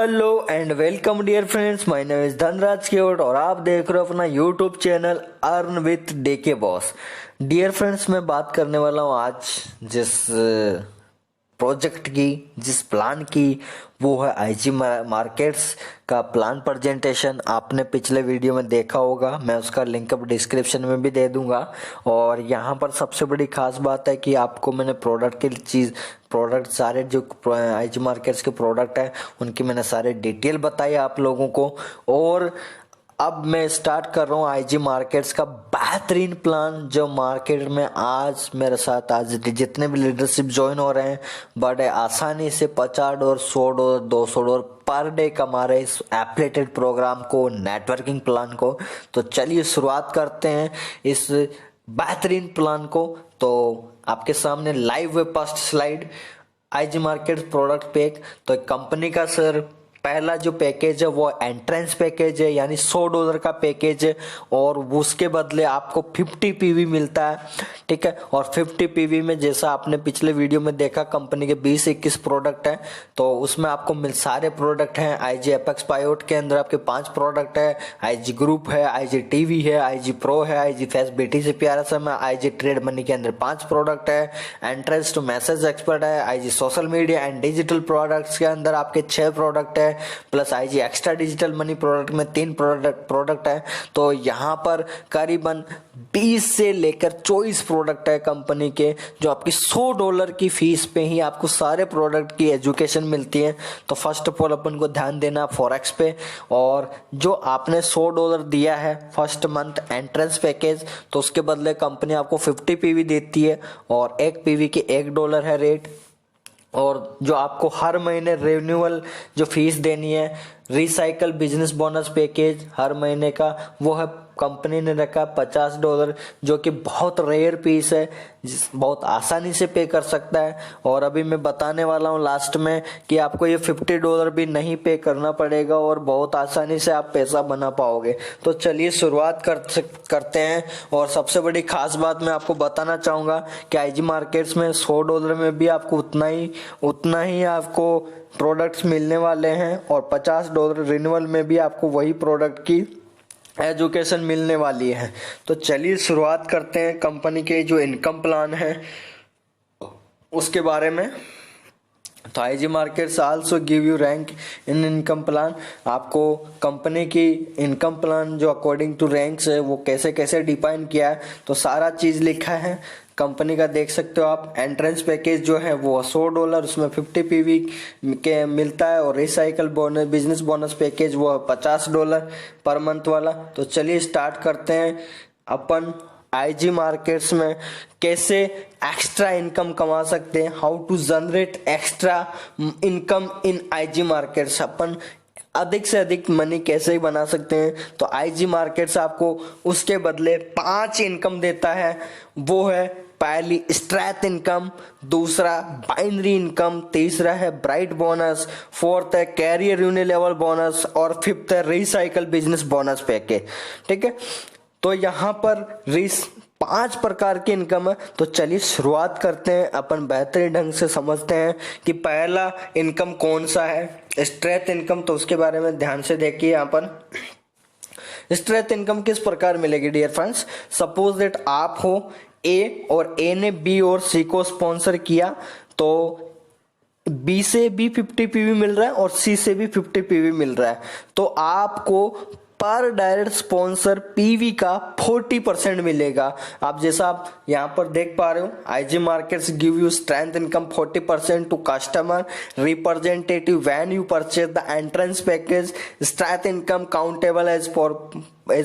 Hello and welcome dear friends, my name is Dhanraj Kewat और आप देख रहे हो अपना YouTube channel earn with DK boss. Dear friends, मैं बात करने वाला हूँ आज जिस प्रोजेक्ट की, जिस प्लान की, वो है आईजी मार्केट्स का प्लान प्रेजेंटेशन। आपने पिछले वीडियो में देखा होगा, मैं उसका लिंक अब डिस्क्रिप्शन में भी दे दूंगा। और यहाँ पर सबसे बड़ी खास बात है कि आपको मैंने प्रोडक्ट सारे जो आईजी मार्केट्स के प्रोडक्ट है उनकी मैंने सारे डिटेल बताई आप लोगों को। और अब मैं स्टार्ट कर रहा हूँ आईजी मार्केट्स का बेहतरीन प्लान, जो मार्केट में आज मेरे साथ आज जितने भी लीडरशिप ज्वाइन हो रहे हैं बड़े आसानी से $50, $100, $200 पर डे कमा रहे इस एप्लेटेड प्रोग्राम को, नेटवर्किंग प्लान को। तो चलिए शुरुआत करते हैं इस बेहतरीन प्लान को। तो आपके सामने लाइव है first slide, IG market product pack. तो कंपनी का सर पहला जो पैकेज है वो एंट्रेंस पैकेज है, यानी $100 का पैकेज है और उसके बदले आपको 50 पीवी मिलता है, ठीक है। और 50 पीवी में जैसा आपने पिछले वीडियो में देखा कंपनी के 20-21 प्रोडक्ट हैं, तो उसमें आपको सारे प्रोडक्ट हैं। आईजी एपेक्स पायोट के अंदर आपके 5 प्रोडक्ट है, आईजी ग्रुप है, आईजी टीवी है, आईजी प्रो है, आईजी फेस बीटीसी पीआरएसएम है, आईजी ट्रेड मनी के अंदर 5 प्रोडक्ट है, एंट्रेंस टू मैसेज एक्सपर्ट है, IG social media and digital products के अंदर आपके 6 प्रोडक्ट है, plus IG extra digital money product में 3 प्रोडक्ट है। तो यहाँ पर करीबन 20 से लेकर 24 प्रोडक्ट है कंपनी के, जो आपकी $100 की फीस पे ही आपको सारे प्रोडक्ट की एजुकेशन मिलती है। तो फर्स्ट ऑफ ऑल अपन को ध्यान देना फॉरेक्स पे, और जो आपने $100 दिया है फर्स्ट मंथ एंट्रेंस पैकेज, तो उसके बदले कंपनी आपको 50 पीवी देती है और एक पीवी के $1 है रेट। और जो आपको हर महीने रिन्यूअल जो फीस देनी है, रिसाइकल बिजनेस बोनस पैकेज हर महीने का, वो है कंपनी ने रखा $50, जो कि बहुत रेयर पीस है, बहुत आसानी से पे कर सकता है। और अभी मैं बताने वाला हूँ लास्ट में कि आपको ये $50 भी नहीं पे करना पड़ेगा और बहुत आसानी से आप पैसा बना पाओगे। तो चलिए शुरुआत करते हैं। और सबसे बड़ी खास बात मैं आपको बताना चाहूँगा कि आईजी मार्केट्स में $100 में भी आपको उतना ही आपको प्रोडक्ट्स मिलने वाले हैं, और $50 रिन्यूअल में भी आपको वही प्रोडक्ट की एजुकेशन मिलने वाली है। तो चलिए शुरुआत करते हैं कंपनी के जो इनकम प्लान है उसके बारे में। तो IG markets also give you rank in income plan. आपको कंपनी की इनकम प्लान जो अकॉर्डिंग टू रैंक्स है वो कैसे कैसे डिफाइन किया है, तो सारा चीज लिखा है कंपनी का, देख सकते हो आप। एंट्रेंस पैकेज जो है वो $100, उसमें 50 पीवी के मिलता है, और recycle bonus business bonus package वो है $50 पर मंथ वाला। तो चलिए स्टार्ट करते हैं अपन आईजी मार्केट्स में कैसे एक्स्ट्रा इनकम कमा सकते हैं, how to generate extra income in IG markets. अपन अधिक से अधिक मनी कैसे ही बना सकते हैं। तो आईजी मार्केट्स आपको उसके बदले 5 इनकम देता है। वो है पहली स्ट्रेथ इनकम, दूसरा बाइनरी इनकम, तीसरा है ब्राइट बोनस, फोर्थ है कैरियर यूनिलेवल बोनस, और फिफ्थ है रिसाइकल बिजनेस बोनस पैकेज, ठीक है। तो यहाँ पर 5 प्रकार की इनकम है। तो चलिए शुरुआत करते हैं, अपन बेहतरीन ढंग से समझते हैं कि पहला इनकम कौन सा है, स्ट्रेथ इनकम। तो उसके बारे में ध्यान से देखिए। यहाँ पर स्ट्रेथ इनकम किस प्रकार मिलेगी डियर फ्रेंड्स। सपोज दैट आप हो ए और ए ने बी और सी को स्पॉन्सर किया, तो बी से भी 50 पीवी मिल रहा है और सी से भी 50 पीवी मिल रहा है। तो आपको पर डायरेक्ट स्पॉन्सर पीवी का 40% मिलेगा। आप जैसा आप यहाँ पर देख पा रहे हो, IG markets give you strength income 40% to customer representative when you purchase the entrance package. Strength income countable as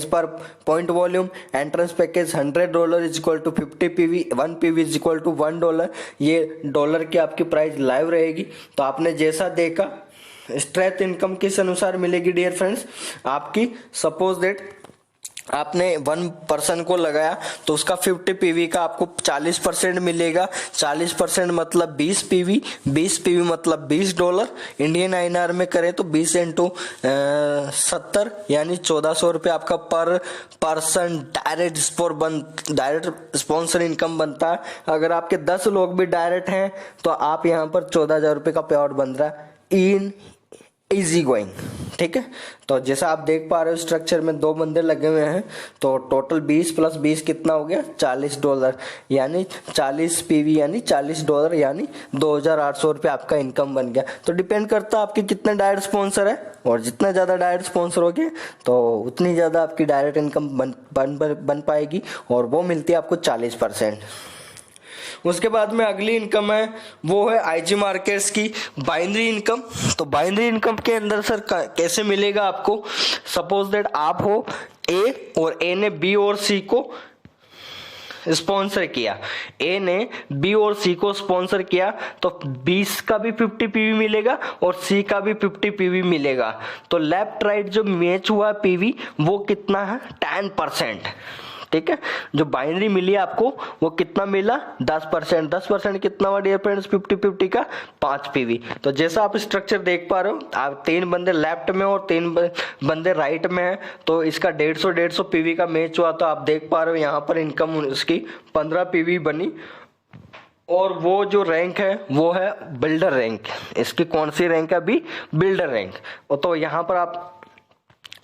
per point volume. Entrance package $100 is equal to 50 PV, 1 PV is equal to $1। ये dollar की आपकी price live रहेगी। तो आपने जैसा देखा strength income किस अनुसार मिलेगी डियर फ्रेंड्स, आपकी सपोज दैट आपने 1 पर्सन को लगाया तो उसका 50 पीवी का आपको 40% मिलेगा। 40% मतलब 20 पीवी, 20 पीवी मतलब $20। इंडियन आईएनआर में करें तो 20 इंटू 70 यानी ₹1400 आपका पर पर्सन डायरेक्ट स्पॉन्सर इनकम बनता है। अगर आपके 10 लोग भी डायरेक्ट हैं तो आप यहाँ पर ₹14,000 का पे आउट बन रहा है इन इजी गोइंग। ठीक है, तो जैसा आप देख पा रहे हो स्ट्रक्चर में 2 बंदे लगे हुए हैं, तो टोटल 20 + 20 कितना हो गया, $40, यानी 40 पीवी यानी $40 यानी 2,800 रुपये आपका इनकम बन गया। तो डिपेंड करता है आपके कितने डायरेक्ट स्पॉन्सर है, और जितना ज़्यादा डायरेक्ट स्पॉन्सर होगे तो उतनी ज़्यादा आपकी डायरेक्ट इनकम बन पाएगी, और वो मिलती है आपको 40%। उसके बाद में अगली इनकम है वो है आईजी मार्केट्स की बाइनरी इनकम। तो बाइनरी इनकम के अंदर सर कैसे मिलेगा आपको, सपोज दैट आप हो ए और ए ने बी और सी को स्पॉन्सर किया, ए ने बी और सी को स्पॉन्सर किया, तो 20 का भी 50 पीवी मिलेगा और सी का भी 50 पीवी मिलेगा। तो लेफ्ट राइट जो मैच हुआ पीवी वो कितना है, 10%। ठीक है, जो बाइनरी मिली आपको वो कितना मिला, 10%। 10% कितना हुआ डियर फ्रेंड्स, 50-50 का 5 पीवी। तो जैसा आप स्ट्रक्चर देख पा रहे हो, आप 3 बंदे लेफ्ट में और 3 बंदे राइट में है, तो इसका 150 पीवी का मैच हुआ। तो आप देख पा रहे हो यहाँ पर इनकम उसकी 15 पीवी बनी, और वो जो रैंक है वो है बिल्डर रैंक। इसकी कौन सी रैंक है अभी, बिल्डर रैंक। तो यहाँ पर आप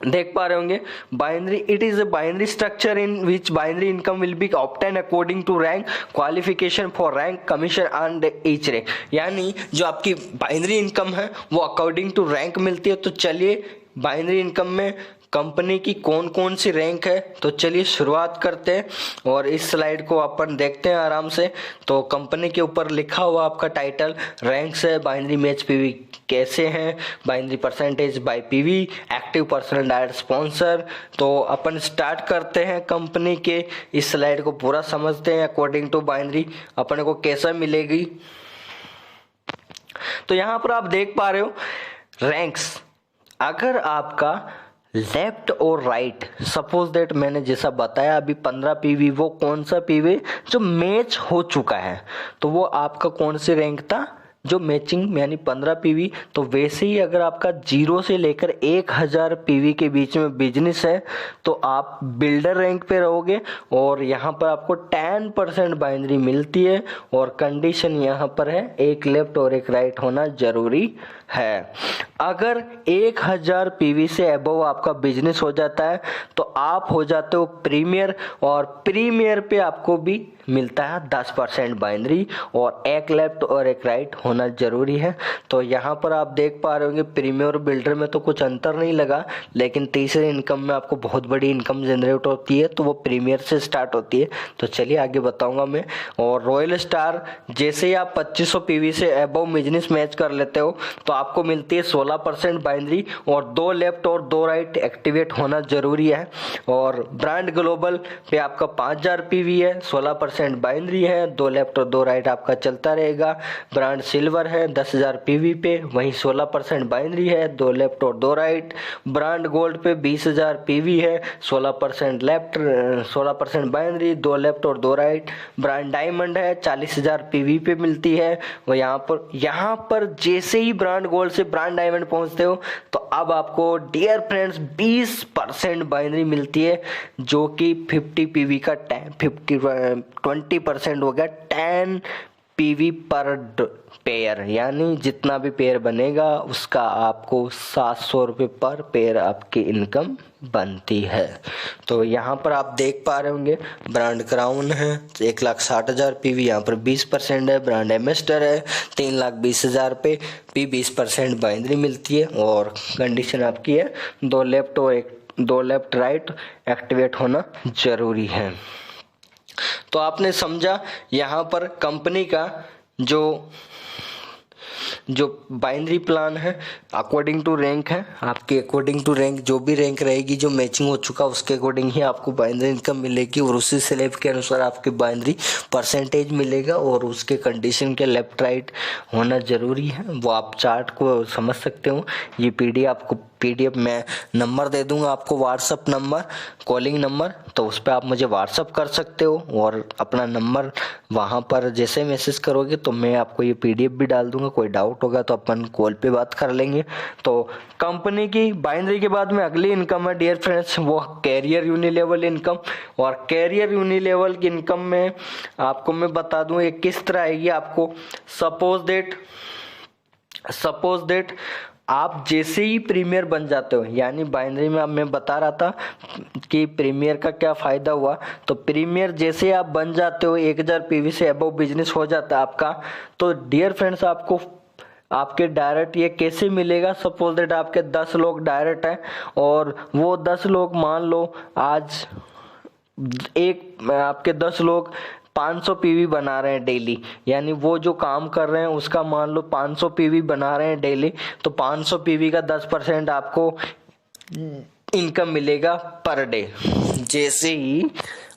देख पा रहे होंगे binary, it is a binary structure in which binary income will be obtain according to rank, qualification for rank, commission and each rank. यानी जो आपकी बाइनरी इनकम है वो अकॉर्डिंग टू रैंक मिलती है। तो चलिए बाइनरी इनकम में कंपनी की कौन कौन सी रैंक है, तो चलिए शुरुआत करते हैं और इस स्लाइड को अपन देखते हैं आराम से। तो कंपनी के ऊपर लिखा हुआ आपका टाइटल रैंक्स है, बाइनरी मैच पीवी कैसे हैं, binary percentage by PV, active personal direct sponsor. तो अपन स्टार्ट करते हैं कंपनी के, इस स्लाइड को पूरा समझते हैं अकॉर्डिंग टू बाइनरी अपने को कैसा मिलेगी। तो यहां पर आप देख पा रहे हो रैंक्स, अगर आपका लेफ्ट और राइट, सपोज दैट मैंने जैसा बताया अभी 15 पीवी, वो कौन सा पीवी जो मैच हो चुका है, तो वो आपका कौन सी रैंक था, जो मैचिंग यानी 15 पीवी। तो वैसे ही अगर आपका 0 से लेकर 1000 पीवी के बीच में बिजनेस है तो आप बिल्डर रैंक पे रहोगे, और यहाँ पर आपको 10% बाइनरी मिलती है, और कंडीशन यहाँ पर है एक लेफ्ट और एक राइट होना जरूरी है। अगर 1000 पीवी से अबव आपका बिजनेस हो जाता है तो आप हो जाते हो प्रीमियर, और प्रीमियर पे आपको भी मिलता है 10% बाइनरी, और एक लेफ्ट और एक राइट होना जरूरी है। तो यहाँ पर आप देख पा रहे होंगे प्रीमियर और बिल्डर में तो कुछ अंतर नहीं लगा, लेकिन तीसरे इनकम में आपको बहुत बड़ी इनकम जनरेट होती है, तो वो प्रीमियर से स्टार्ट होती है। तो चलिए आगे बताऊंगा मैं। और रॉयल स्टार, जैसे ही आप 2500 पीवी से अबव बिजनेस मैच कर लेते हो तो आपको मिलती है 16% बाइनरी, और 2 लेफ्ट और 2 राइट एक्टिवेट होना जरूरी है। और ब्रांड ग्लोबल पे आपका 5000 पीवी है, 16% बाइनरी है, 2 लेफ्ट और 2 राइट आपका चलता रहेगा। ब्रांड सिल्वर है 10,000 पीवी पे, वहीं 16% बाइनरी है, 2 लेफ्ट और 2 राइट। ब्रांड गोल्ड पे 20,000 पीवी है, 16% लेफ्ट, 16% बाइनरी, 2 लेफ्ट और 2 राइट। ब्रांड डायमंड है 40,000 पीवी पे मिलती है, वो यहाँ पर जैसे ही ब्रांड गोल्ड से ब्रांड डायमंड पहुंचते हो तो अब आपको डियर फ्रेंड्स 20% बाइनरी मिलती है, जो कि 50 पीवी का 20% हो गया 10 पीवी पर पेयर, यानी जितना भी पेयर बनेगा उसका आपको 700 रुपये पर पेयर आपकी इनकम बनती है। तो यहाँ पर आप देख पा रहे होंगे ब्रांड क्राउन है 1,60,000 पीवी, यहाँ पर 20% है। ब्रांड एमेस्टर है 3,20,000 पे भी 20% बाइनरी मिलती है, और कंडीशन आपकी है 2 लेफ्ट और 2 लेफ्ट राइट एक्टिवेट होना जरूरी है। तो आपने समझा यहाँ पर कंपनी का जो बाइनरी प्लान है अकॉर्डिंग टू रैंक है, आपके अकॉर्डिंग टू रैंक जो भी रैंक रहेगी जो मैचिंग हो चुका उसके अकॉर्डिंग ही आपको बाइनरी इनकम मिलेगी, और उसी स्लैब के अनुसार आपकी बाइनरी परसेंटेज मिलेगा, और उसके कंडीशन के लेफ्ट राइट होना जरूरी है। वो आप चार्ट को समझ सकते हो। ये पीडीएफ मैं नंबर दे दूंगा आपको, व्हाट्सअप नंबर, कॉलिंग नंबर, तो उस पर आप मुझे व्हाट्सअप कर सकते हो, और अपना नंबर वहाँ पर जैसे मैसेज करोगे तो मैं आपको ये पीडीएफ भी डाल दूंगा। कोई डाउट होगा तो अपन कॉल पे बात कर लेंगे। तो कंपनी की बाइनरी के बाद में अगली इनकम है डियर फ्रेंड्स, वो कैरियर यूनिलेवल इनकम। और कैरियर यूनिलेवल की इनकम में आपको मैं बता दूं ये किस तरह आएगी आपको। सपोज दैट आप जैसे ही प्रीमियर बन जाते हो, यानी बाइनरी में अब मैं बता रहा था कि प्रीमियर का क्या फ़ायदा हुआ, तो प्रीमियर जैसे आप बन जाते हो 1000 पीवी से अबव बिजनेस हो जाता है आपका, तो डियर फ्रेंड्स आपको आपके डायरेक्ट ये कैसे मिलेगा। सपोज दैट आपके 10 लोग डायरेक्ट हैं और वो 10 लोग मान लो आज एक आपके 10 लोग 500 पीवी बना रहे हैं डेली, यानी वो जो काम कर रहे हैं उसका मान लो 500 पीवी बना रहे हैं डेली, तो 500 पीवी का 10% आपको इनकम मिलेगा पर डे। जैसे ही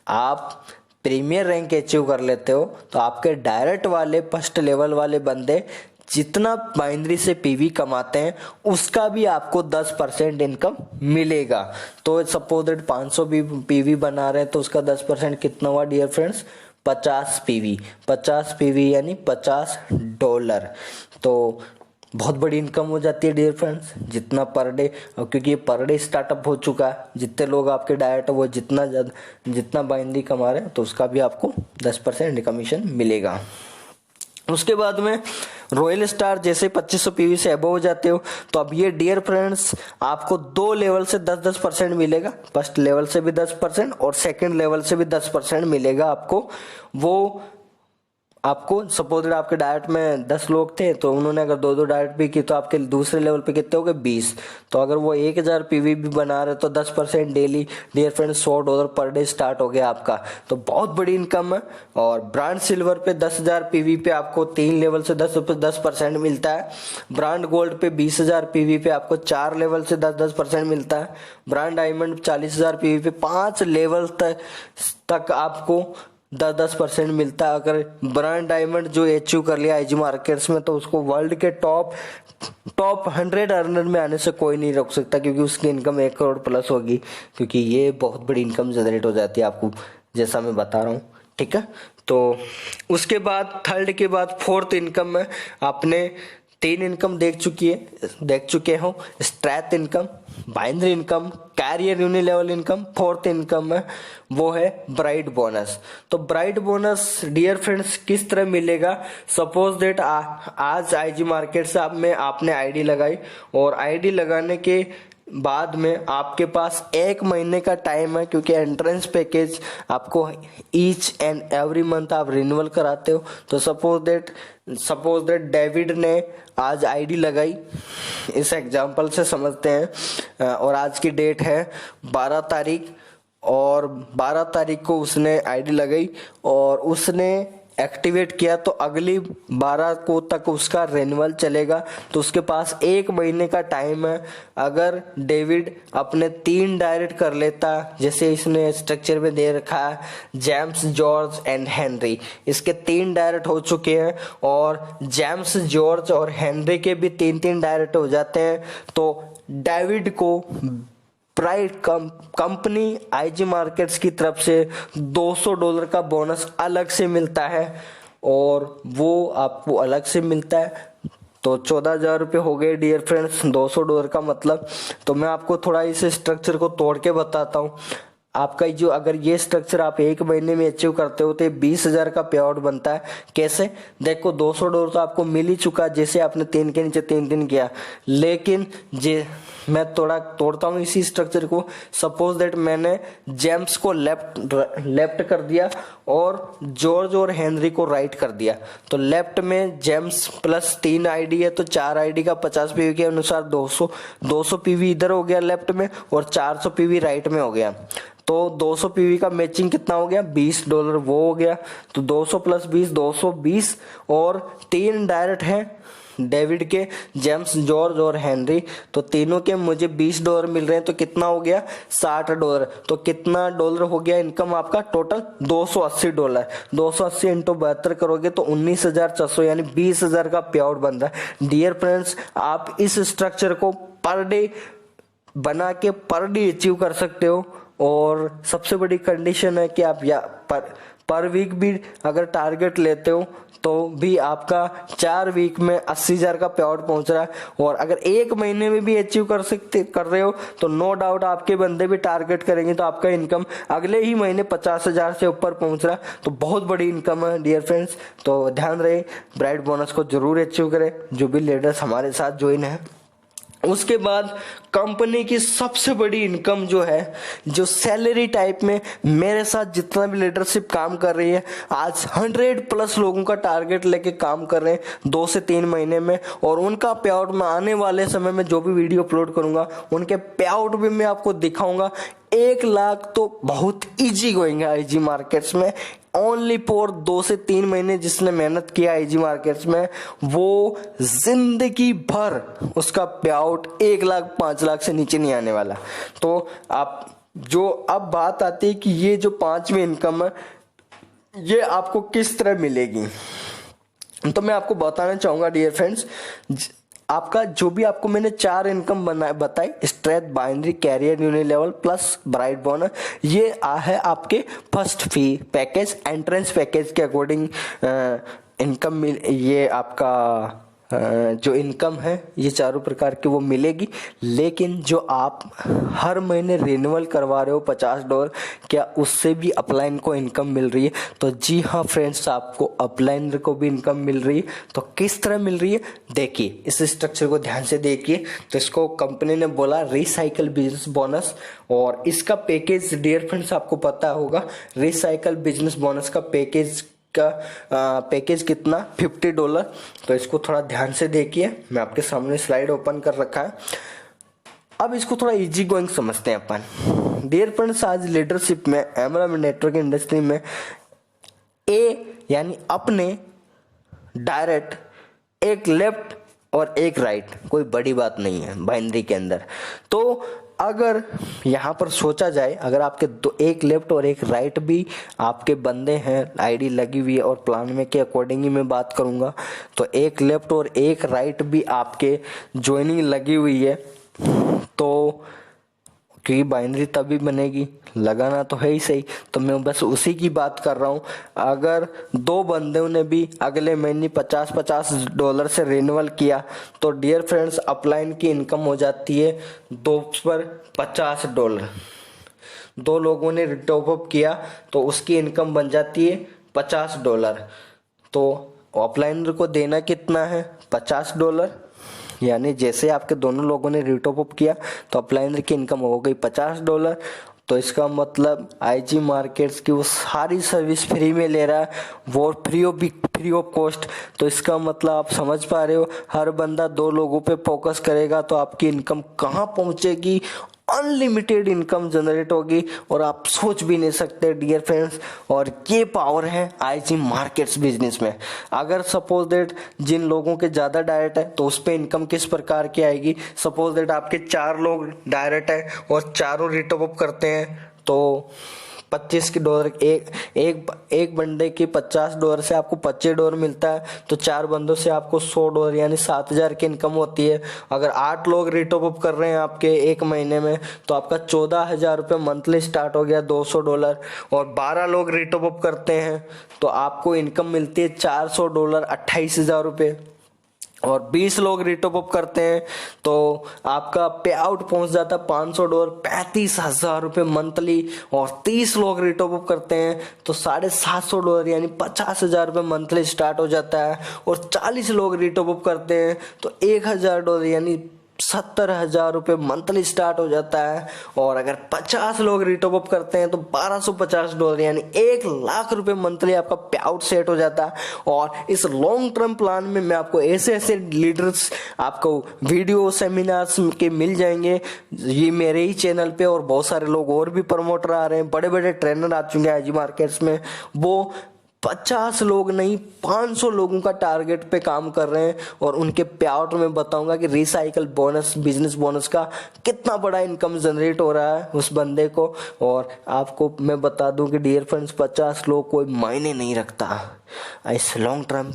आप प्रीमियर रैंक अचीव कर लेते हो तो आपके डायरेक्ट वाले फर्स्ट लेवल वाले बंदे जितना बाइनरी से पीवी कमाते हैं उसका भी आपको 10% इनकम मिलेगा। तो सपोज दैट 500 पीवी बना रहे हैं तो उसका 10% कितना हुआ डियर फ्रेंड्स, 50 पीवी। 50 पीवी यानी $50। तो बहुत बड़ी इनकम हो जाती है डियर फ्रेंड्स, जितना पर डे, और क्योंकि ये पर डे स्टार्टअप हो चुका है, जितने लोग आपके डायरेक्ट वो जितना बाइनरी कमा रहे हैं तो उसका भी आपको 10% कमीशन मिलेगा। उसके बाद में रॉयल स्टार जैसे 2500 पीवी से अबव हो जाते हो तो अब ये डियर फ्रेंड्स आपको 2 लेवल से 10% मिलेगा। फर्स्ट लेवल से भी 10% और सेकंड लेवल से भी 10% मिलेगा आपको। वो आपको सपोज आपके डायरेक्ट में 10 लोग थे तो उन्होंने अगर 2 डायरेक्ट भी की तो आपके दूसरे लेवल पे कितने हो गए, 20। तो अगर वो 1000 पीवी भी बना रहे तो 10% daily dear friends $100 per day start हो गया आपका। तो बहुत बड़ी इनकम है। और ब्रांड सिल्वर पे 10,000 पीवी पे आपको 3 लेवल से 10% मिलता है। ब्रांड गोल्ड पे 20,000 पीवी पे आपको 4 लेवल से 10% मिलता है। ब्रांड डायमंड 40,000 पीवी पे 5 लेवल तक आपको 10% मिलता है। अगर ब्रांड डायमंड जो अचीव कर लिया आईजी मार्केट्स में तो उसको वर्ल्ड के टॉप 100 अर्नर में आने से कोई नहीं रोक सकता, क्योंकि उसकी इनकम 1 करोड़ प्लस होगी, क्योंकि ये बहुत बड़ी इनकम जनरेट हो जाती है आपको, जैसा मैं बता रहा हूँ। ठीक है, तो उसके बाद थर्ड के बाद फोर्थ इनकम में आपने 3 इनकम देख चुके हो, straight income, binary income, career unilevel income. Fourth income है वो है ब्राइट बोनस। तो ब्राइट बोनस डियर फ्रेंड्स किस तरह मिलेगा। सपोज दैट आज आईजी मार्केट से आपने आईडी लगाई और आईडी लगाने के बाद में आपके पास 1 महीने का टाइम है, क्योंकि एंट्रेंस पैकेज आपको ईच एंड एवरी मंथ आप रिन्यूअल कराते हो। तो सपोज दैट डेविड ने आज आईडी लगाई, इस एग्जांपल से समझते हैं, और आज की डेट है 12 तारीख, और 12 तारीख को उसने आईडी लगाई और उसने एक्टिवेट किया तो अगली 12 को तक उसका रिन्यूअल चलेगा। तो उसके पास 1 महीने का टाइम है। अगर डेविड अपने 3 डायरेक्ट कर लेता, जैसे इसने स्ट्रक्चर में दे रखा है जेम्स, जॉर्ज एंड हेनरी, इसके 3 डायरेक्ट हो चुके हैं और जेम्स, जॉर्ज और हेनरी के भी 3-3 डायरेक्ट हो जाते हैं, तो डेविड को ब्राइट कंपनी आईजी मार्केट्स की तरफ से $200 का बोनस अलग से मिलता है, और वो आपको अलग से मिलता है। तो 14,000 रुपये हो गए डियर फ्रेंड्स $200 का मतलब। तो मैं आपको थोड़ा इस स्ट्रक्चर को तोड़ के बताता हूँ। आपका जो अगर ये स्ट्रक्चर आप 1 महीने में अचीव करते हो तो 20,000 का पे आउट बनता है। कैसे, देखो $200 तो आपको मिल ही चुका जैसे आपने 3 के नीचे 3 किया, लेकिन मैं तोड़ता हूँ इसी स्ट्रक्चर को। सपोज दैट मैंने जेम्स को लेफ्ट कर दिया और जॉर्ज और हेनरी को राइट कर दिया। तो लेफ्ट में जेम्स प्लस 3 आईडी है तो 4 आईडी का 50 पीवी के अनुसार 200 पीवी इधर हो गया लेफ्ट में और 400 पीवी राइट में हो गया। तो 200 पीवी का मैचिंग कितना हो गया, $20 वो हो गया। तो 200 प्लस 20 220, और 3 डायरेक्ट हैं डेविड के, जेम्स, जॉर्ज और हेनरी, तो तीनों के मुझे $20 मिल रहे हैं। तो कितना हो गया, $60। तो कितना डॉलर हो गया इनकम आपका टोटल, $280। 280 इंटू 72 करोगे तो 19,400 यानी 20,000 का पे आउट बन रहा है। डियर फ्रेंड्स, आप इस स्ट्रक्चर को पर डे बना के पर डे अचीव कर सकते हो, और सबसे बड़ी कंडीशन है कि आप पर वीक भी अगर टारगेट लेते हो तो भी आपका 4 वीक में 80,000 का पे आउट पहुंच रहा है। और अगर 1 महीने में भी अचीव कर रहे हो तो नो डाउट आपके बंदे भी टारगेट करेंगे तो आपका इनकम अगले ही महीने 50,000 से ऊपर पहुंच रहा है। तो बहुत बड़ी इनकम है डियर फ्रेंड्स। तो ध्यान रहे, ब्राइट बोनस को जरूर अचीव करें जो भी लीडर्स हमारे साथ ज्वाइन है। उसके बाद कंपनी की सबसे बड़ी इनकम जो है, जो सैलरी टाइप में मेरे साथ जितना भी लीडरशिप काम कर रही है, आज 100+ लोगों का टारगेट लेके काम कर रहे हैं 2 से 3 महीने में, और उनका पे आउट मैं आने वाले समय में जो भी वीडियो अपलोड करूंगा उनके पे आउट भी मैं आपको दिखाऊंगा। 1 लाख तो बहुत इजी गोइंग है आईजी मार्केट्स में। ओनली फॉर 2 से 3 महीने जिसने मेहनत किया आईजी मार्केट्स में, वो जिंदगी भर उसका पे आउट 1 लाख 5 लाख से नीचे नहीं आने वाला। तो आप जो अब बात आती है कि ये जो 5वीं इनकम है ये आपको किस तरह मिलेगी, तो मैं आपको बताना चाहूंगा डियर फ्रेंड्स, आपका जो भी आपको मैंने 4 इनकम बताई, straight, binary, career, unilevel plus bright bonus, ये है आपके first fee package, entrance package के अकॉर्डिंग इनकम मिल, ये आपका जो इनकम है ये चारों प्रकार की वो मिलेगी। लेकिन जो आप हर महीने रिन्यूअल करवा रहे हो $50, क्या उससे भी अपलाइन को इनकम मिल रही है? तो जी हाँ फ्रेंड्स, आपको अपलाइन को भी इनकम मिल रही है। तो किस तरह मिल रही है देखिए, इस स्ट्रक्चर को ध्यान से देखिए। तो इसको कंपनी ने बोला रिसाइकल बिजनेस बोनस, और इसका पैकेज डियर फ्रेंड्स आपको पता होगा, रिसाइकल बिजनेस बोनस का पैकेज कितना, $50। तो इसको थोड़ा ध्यान से देखिए, मैं आपके सामने स्लाइड ओपन कर रखा है। अब इसको थोड़ा इजी गोइंग समझते हैं अपन। डियर फ्रेंड्स, आज लीडरशिप में, एमएलएम नेटवर्क इंडस्ट्री में यानी अपने डायरेक्ट एक लेफ्ट और एक राइट कोई बड़ी बात नहीं है बाइनरी के अंदर। तो अगर यहाँ पर सोचा जाए, अगर आपके एक लेफ्ट और एक राइट भी आपके बंदे हैं, आईडी लगी हुई है, और प्लान में के अकॉर्डिंग ही मैं बात करूंगा, तो एक लेफ्ट और एक राइट भी आपके ज्वाइनिंग लगी हुई है, तो क्योंकि बाइनरी तभी बनेगी, लगाना तो है ही सही। तो मैं बस उसी की बात कर रहा हूँ। अगर 2 बंदों ने भी अगले महीने $50 से रिन्यूअल किया, तो डियर फ्रेंड्स अपलाइन की इनकम हो जाती है 2 पर $50। 2 लोगों ने टॉप अप किया तो उसकी इनकम बन जाती है $50। तो अपलाइनर को देना कितना है, $50। यानी जैसे आपके दोनों लोगों ने रिटॉप अप किया तो अपलाइनर की इनकम हो गई $50। तो इसका मतलब आईजी मार्केट्स की वो सारी सर्विस फ्री में ले रहा है, वो फ्री ऑफ कॉस्ट। तो इसका मतलब आप समझ पा रहे हो, हर बंदा 2 लोगों पे फोकस करेगा तो आपकी इनकम कहाँ पहुंचेगी, अनलिमिटेड इनकम जनरेट होगी, और आप सोच भी नहीं सकते डियर फ्रेंड्स। और ये पावर है आईजी मार्केट्स बिजनेस में। अगर सपोज दैट जिन लोगों के ज़्यादा डायरेक्ट है तो उस पर इनकम किस प्रकार की आएगी। सपोज दैट आपके 4 लोग डायरेक्ट है और चारों रिटॉप अप करते हैं, तो $25 एक बंदे के $50 से आपको $25 मिलता है, तो 4 बंदों से आपको $100 यानी 7,000 की इनकम होती है। अगर 8 लोग रिटॉप अप कर रहे हैं आपके 1 महीने में, तो आपका ₹14,000 मंथली स्टार्ट हो गया, $200। और 12 लोग रिटॉप अप करते हैं तो आपको इनकम मिलती है $400, ₹28,000। और 20 लोग रिटॉप अप करते हैं तो आपका पे आउट पहुंच जाता है $500, ₹35,000 मंथली। और 30 लोग रिटॉप अप करते हैं तो $750 यानी $50,000 मंथली स्टार्ट हो जाता है। और 40 लोग रिटॉप अप करते हैं तो $1,000 यानी $70,000 मंथली स्टार्ट हो जाता है। और अगर 50 लोग रिटॉप अप करते हैं तो $1,250 यानी $1,00,000 मंथली आपका पे आउट सेट हो जाता है। और इस लॉन्ग टर्म प्लान में मैं आपको ऐसे लीडर्स आपको वीडियो सेमिनार्स के मिल जाएंगे, ये मेरे ही चैनल पे, और बहुत सारे लोग और भी प्रमोटर आ रहे हैं, बड़े बड़े ट्रेनर आ चुके हैं आईजी मार्केट्स में। वो 50 लोग नहीं 500 लोगों का टारगेट पे काम कर रहे हैं, और उनके पे आउट में बताऊंगा कि रिसाइकल बोनस, बिजनेस बोनस का कितना बड़ा इनकम जनरेट हो रहा है उस बंदे को। और आपको मैं बता दूं कि डियर फ्रेंड्स 50 लोग कोई मायने नहीं रखता इस लॉन्ग टर्म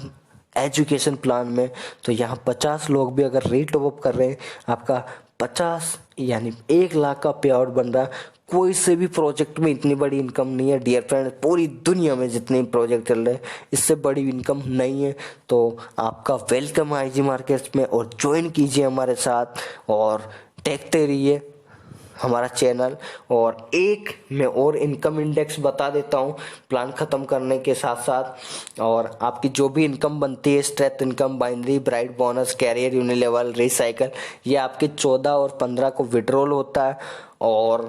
एजुकेशन प्लान में। तो यहाँ 50 लोग भी अगर रिटॉप अप कर रहे हैं, आपका 50 यानी 1 लाख का पे आउट बन रहा है। कोई से भी प्रोजेक्ट में इतनी बड़ी इनकम नहीं है डियर फ्रेंड, पूरी दुनिया में जितने प्रोजेक्ट चल रहे हैं इससे बड़ी इनकम नहीं है। तो आपका वेलकम आईजी मार्केट्स में, और ज्वाइन कीजिए हमारे साथ और देखते रहिए हमारा चैनल। और एक मैं और इनकम इंडेक्स बता देता हूँ प्लान ख़त्म करने के साथ साथ। और आपकी जो भी इनकम बनती है, straight income, binary, bright bonus, career, unilevel, recycle, ये आपके 14 और 15 को विड्रॉल होता है। और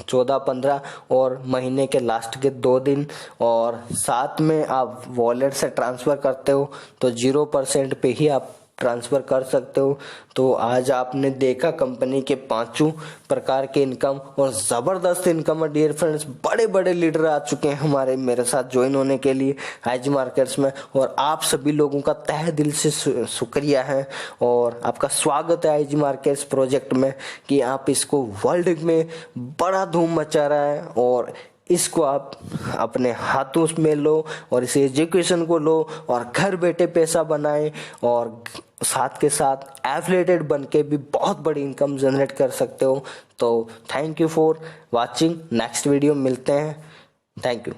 14, 15 और महीने के लास्ट के 2 दिन, और साथ में आप वॉलेट से ट्रांसफ़र करते हो तो 0% पे ही आप ट्रांसफ़र कर सकते हो। तो आज आपने देखा कंपनी के 5 प्रकार के इनकम, और ज़बरदस्त इनकम है डियर फ्रेंड्स। बड़े बड़े लीडर आ चुके हैं हमारे मेरे साथ ज्वाइन होने के लिए आईजी मार्केट्स में, और आप सभी लोगों का तहे दिल से शुक्रिया है और आपका स्वागत है आईजी मार्केट्स प्रोजेक्ट में कि आप इसको वर्ल्ड में बड़ा धूम मचा रहा है। और इसको आप अपने हाथों में लो और इस एजुकेशन को लो और घर बैठे पैसा बनाएं, और साथ के साथ एफिलिएटेड बन के भी बहुत बड़ी इनकम जनरेट कर सकते हो। तो thank you for watching. Next video मिलते हैं। Thank you.